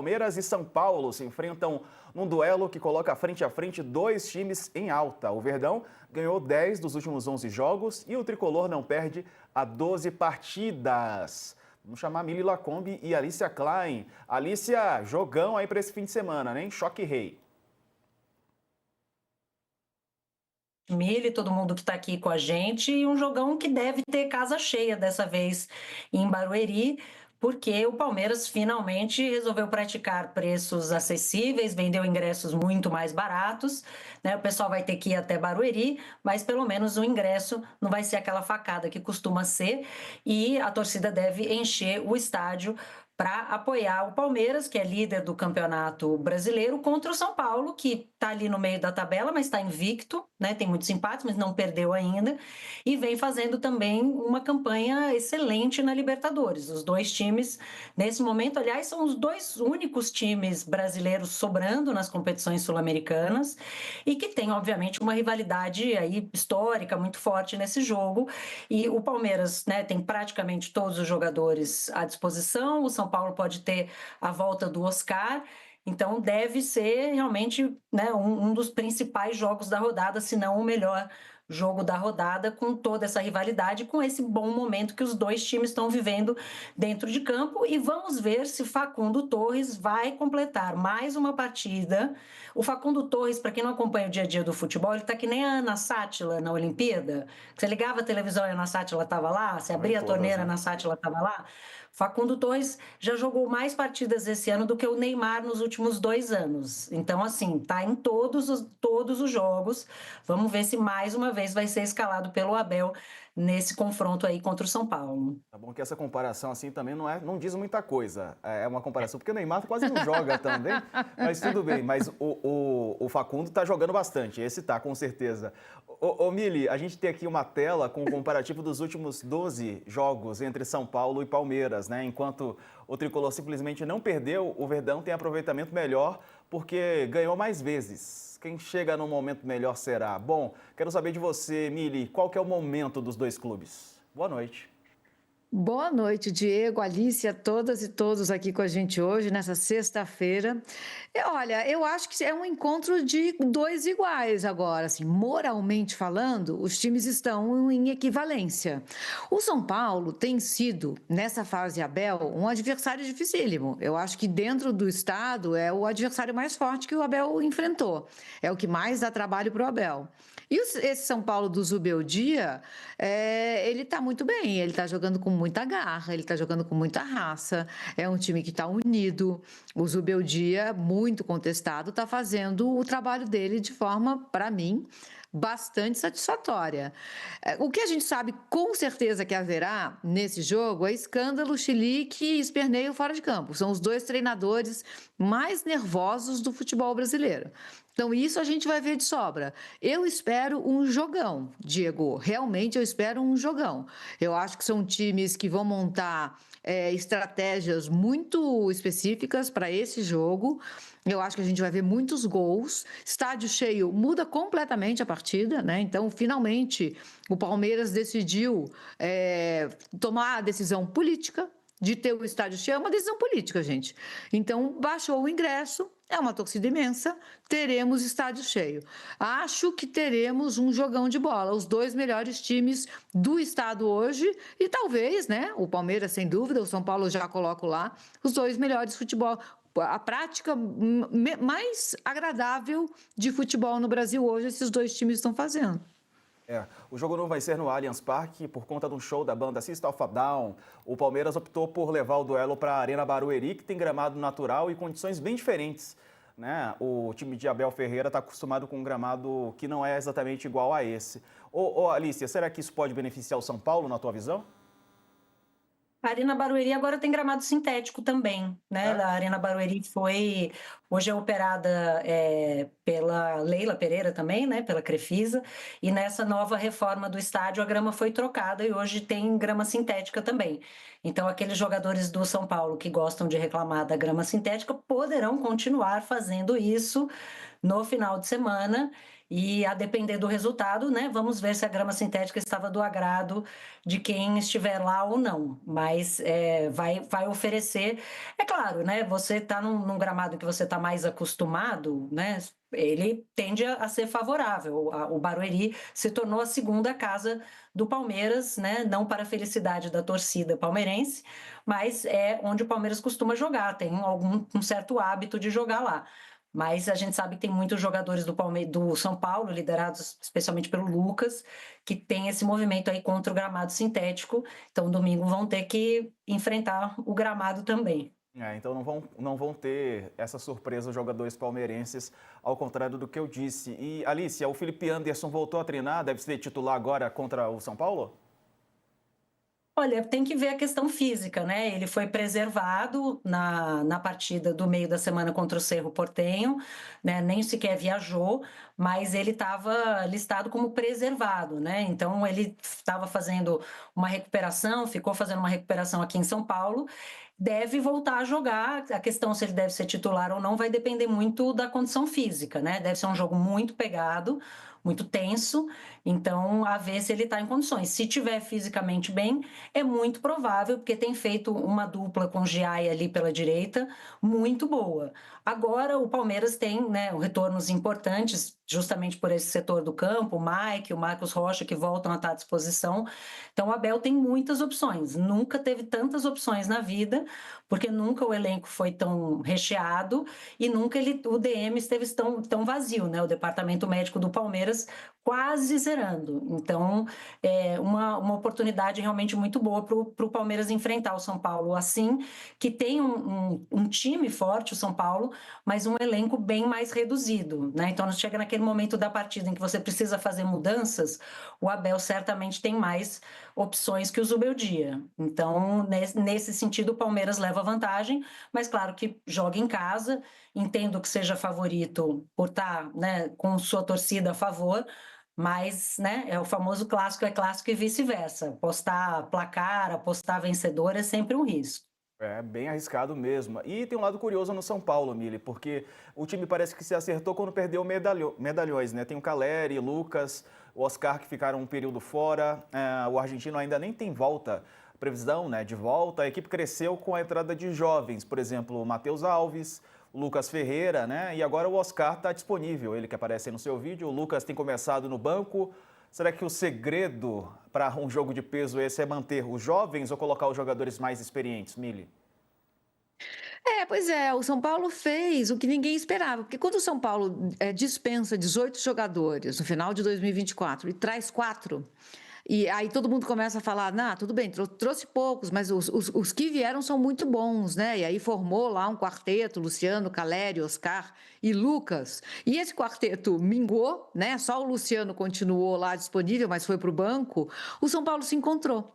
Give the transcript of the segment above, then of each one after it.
Palmeiras e São Paulo se enfrentam num duelo que coloca frente a frente dois times em alta. O Verdão ganhou 10 dos últimos 11 jogos e o Tricolor não perde há 12 partidas. Vamos chamar Mili Lacombe e Alicia Klein. Alicia, jogão aí para esse fim de semana, né? Choque rei. Mili, todo mundo que está aqui com a gente, e um jogão que deve ter casa cheia dessa vez em Barueri, porque o Palmeiras finalmente resolveu praticar preços acessíveis, vendeu ingressos muito mais baratos, né? O pessoal vai ter que ir até Barueri, mas pelo menos o ingresso não vai ser aquela facada que costuma ser, e a torcida deve encher o estádio para apoiar o Palmeiras, que é líder do Campeonato Brasileiro, contra o São Paulo, que está ali no meio da tabela, mas está invicto, né? Tem muitos empates, mas não perdeu ainda, e vem fazendo também uma campanha excelente na Libertadores. Os dois times, nesse momento, aliás, são os dois únicos times brasileiros sobrando nas competições sul-americanas e que tem, obviamente, uma rivalidade aí histórica muito forte nesse jogo. E o Palmeiras, né, tem praticamente todos os jogadores à disposição, o São Paulo pode ter a volta do Oscar, então deve ser realmente, né, um dos principais jogos da rodada, se não o melhor jogo da rodada, com toda essa rivalidade, com esse bom momento que os dois times estão vivendo dentro de campo. E vamos ver se Facundo Torres vai completar mais uma partida. O Facundo Torres, para quem não acompanha o dia a dia do futebol, ele está que nem a Ana Sátila na Olimpíada. Você ligava a televisão e a Ana Sátila estava lá, você abria a torneira, a Ana Sátila estava lá. Facundo Torres já jogou mais partidas esse ano do que o Neymar nos últimos 2 anos. Então, assim, tá em todos os jogos. Vamos ver se mais uma vez vai ser escalado pelo Abel nesse confronto aí contra o São Paulo. Tá bom que essa comparação assim também não diz muita coisa. É uma comparação, porque o Neymar quase não joga também, mas tudo bem. Mas o Facundo tá jogando bastante, esse tá, com certeza. Ô Mili, a gente tem aqui uma tela com o comparativo dos últimos 12 jogos entre São Paulo e Palmeiras, né? Enquanto o Tricolor simplesmente não perdeu, o Verdão tem aproveitamento melhor porque ganhou mais vezes. Quem chega num momento melhor será. Bom, quero saber de você, Mili, qual que é o momento dos dois clubes? Boa noite. Boa noite, Diego, Alicia, todas e todos aqui com a gente hoje, nessa sexta-feira. Olha, eu acho que é um encontro de dois iguais agora, assim, moralmente falando, os times estão em equivalência. O São Paulo tem sido, nessa fase Abel, um adversário dificílimo. Eu acho que dentro do estado é o adversário mais forte que o Abel enfrentou. É o que mais dá trabalho para o Abel. E esse São Paulo do Zubeldia, ele está muito bem, ele está jogando com muita garra, ele está jogando com muita raça, é um time que está unido. O Zubeldia, muito contestado, está fazendo o trabalho dele de forma, para mim, bastante satisfatória. O que a gente sabe com certeza que haverá nesse jogo é escândalo, chilique e esperneio fora de campo. São os dois treinadores mais nervosos do futebol brasileiro. Então, isso a gente vai ver de sobra. Eu espero um jogão, Diego. Realmente, eu espero um jogão. Eu acho que são times que vão montar estratégias muito específicas para esse jogo. Eu acho que a gente vai ver muitos gols. Estádio cheio muda completamente a partida, né? Então, finalmente, o Palmeiras decidiu tomar a decisão política de ter o estádio cheio. É uma decisão política, gente. Então, baixou o ingresso, é uma torcida imensa, teremos estádio cheio. Acho que teremos um jogão de bola, os dois melhores times do estado hoje e talvez, né, o Palmeiras sem dúvida, o São Paulo já coloco lá, os dois melhores futebol. A prática mais agradável de futebol no Brasil hoje, esses dois times estão fazendo. O jogo não vai ser no Allianz Parque por conta de um show da banda System of a Down. O Palmeiras optou por levar o duelo para a Arena Barueri, que tem gramado natural e condições bem diferentes, né? O time de Abel Ferreira está acostumado com um gramado que não é exatamente igual a esse. Alicia, será que isso pode beneficiar o São Paulo, na tua visão? A Arena Barueri agora tem gramado sintético também, né? A Arena Barueri hoje é operada pela Leila Pereira também, né? Pela Crefisa, e nessa nova reforma do estádio a grama foi trocada e hoje tem grama sintética também. Então aqueles jogadores do São Paulo que gostam de reclamar da grama sintética poderão continuar fazendo isso no final de semana e, a depender do resultado, né, vamos ver se a grama sintética estava do agrado de quem estiver lá ou não. Mas vai oferecer. É claro, né? Você está num gramado que você está mais acostumado, né? Ele tende a ser favorável. O Barueri se tornou a segunda casa do Palmeiras, né? Não para a felicidade da torcida palmeirense, mas é onde o Palmeiras costuma jogar, tem um certo hábito de jogar lá. Mas a gente sabe que tem muitos jogadores do São Paulo, liderados especialmente pelo Lucas, que tem esse movimento aí contra o gramado sintético. Então, domingo vão ter que enfrentar o gramado também. Então não vão ter essa surpresa os jogadores palmeirenses, ao contrário do que eu disse. E, Alicia, o Felipe Anderson voltou a treinar, deve ser titular agora contra o São Paulo? Olha, tem que ver a questão física, né? Ele foi preservado na partida do meio da semana contra o Cerro Porteño, né? Nem sequer viajou, mas ele estava listado como preservado, né? Então ele estava fazendo uma recuperação, ficou fazendo uma recuperação aqui em São Paulo, deve voltar a jogar. A questão se ele deve ser titular ou não vai depender muito da condição física, né? Deve ser um jogo muito pegado, muito tenso, então a ver se ele está em condições. Se tiver fisicamente bem, é muito provável, porque tem feito uma dupla com o Giai ali pela direita, muito boa. Agora o Palmeiras tem, né, retornos importantes, justamente por esse setor do campo, o Mike, o Marcos Rocha, que voltam a estar à disposição. Então o Abel tem muitas opções, nunca teve tantas opções na vida, porque nunca o elenco foi tão recheado e nunca o DM esteve tão vazio, né? O departamento médico do Palmeiras quase zerando. Então, é uma oportunidade realmente muito boa para o Palmeiras enfrentar o São Paulo assim, que tem um time forte, o São Paulo, mas um elenco bem mais reduzido, né? Então, chega naquele momento da partida em que você precisa fazer mudanças, o Abel certamente tem mais opções que o Zubeldia. Então, nesse sentido, o Palmeiras leva vantagem, mas claro que joga em casa, entendo que seja favorito por estar, né, com sua torcida a favor, mas, né, é o famoso clássico é clássico e vice-versa. Apostar placar, apostar vencedor é sempre um risco. É bem arriscado mesmo. E tem um lado curioso no São Paulo, Mili, porque o time parece que se acertou quando perdeu medalhões, né? Tem o Caleri, Lucas, o Oscar que ficaram um período fora, o argentino ainda nem tem volta, previsão, né, de volta. A equipe cresceu com a entrada de jovens, por exemplo, o Matheus Alves, o Lucas Ferreira, né? E agora o Oscar está disponível, ele que aparece aí no seu vídeo. O Lucas tem começado no banco. Será que o segredo para um jogo de peso esse é manter os jovens ou colocar os jogadores mais experientes, Mili? Pois é, o São Paulo fez o que ninguém esperava, porque quando o São Paulo dispensa 18 jogadores no final de 2024 e traz 4, e aí todo mundo começa a falar, não, tudo bem, trouxe poucos, mas os que vieram são muito bons, né? E aí formou lá um quarteto, Luciano, Caleri, Oscar e Lucas. E esse quarteto mingou, né? Só o Luciano continuou lá disponível, mas foi para o banco. O São Paulo se encontrou.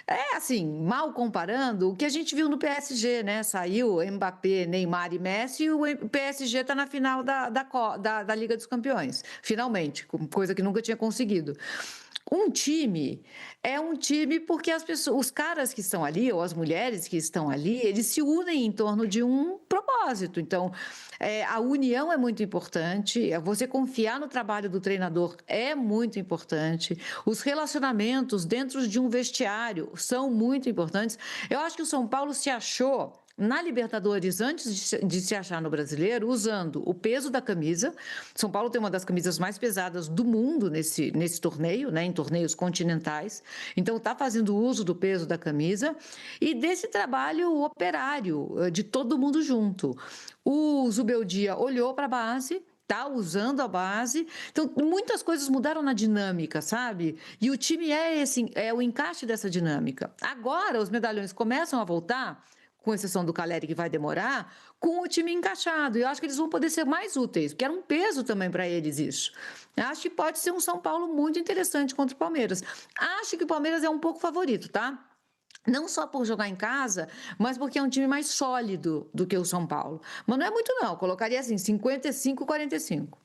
É assim, mal comparando, o que a gente viu no PSG, né? Saiu Mbappé, Neymar e Messi, e o PSG está na final da Liga dos Campeões, finalmente, coisa que nunca tinha conseguido. Um time é um time porque as pessoas, os caras que estão ali, ou as mulheres que estão ali, eles se unem em torno de um propósito. Então, a união é muito importante, você confiar no trabalho do treinador é muito importante, os relacionamentos dentro de um vestiário são muito importantes. Eu acho que o São Paulo se achou na Libertadores, antes de se achar no Brasileiro, usando o peso da camisa. São Paulo tem uma das camisas mais pesadas do mundo nesse torneio, né, em torneios continentais. Então, está fazendo uso do peso da camisa e desse trabalho operário, de todo mundo junto. O Zubeldia olhou para a base, está usando a base. Então, muitas coisas mudaram na dinâmica, sabe? E o time é o encaixe dessa dinâmica. Agora, os medalhões começam a voltar, com exceção do Caleri, que vai demorar, com o time encaixado. E eu acho que eles vão poder ser mais úteis, porque era um peso também para eles isso. Eu acho que pode ser um São Paulo muito interessante contra o Palmeiras. Acho que o Palmeiras é um pouco favorito, tá? Não só por jogar em casa, mas porque é um time mais sólido do que o São Paulo. Mas não é muito não, eu colocaria assim, 55-45.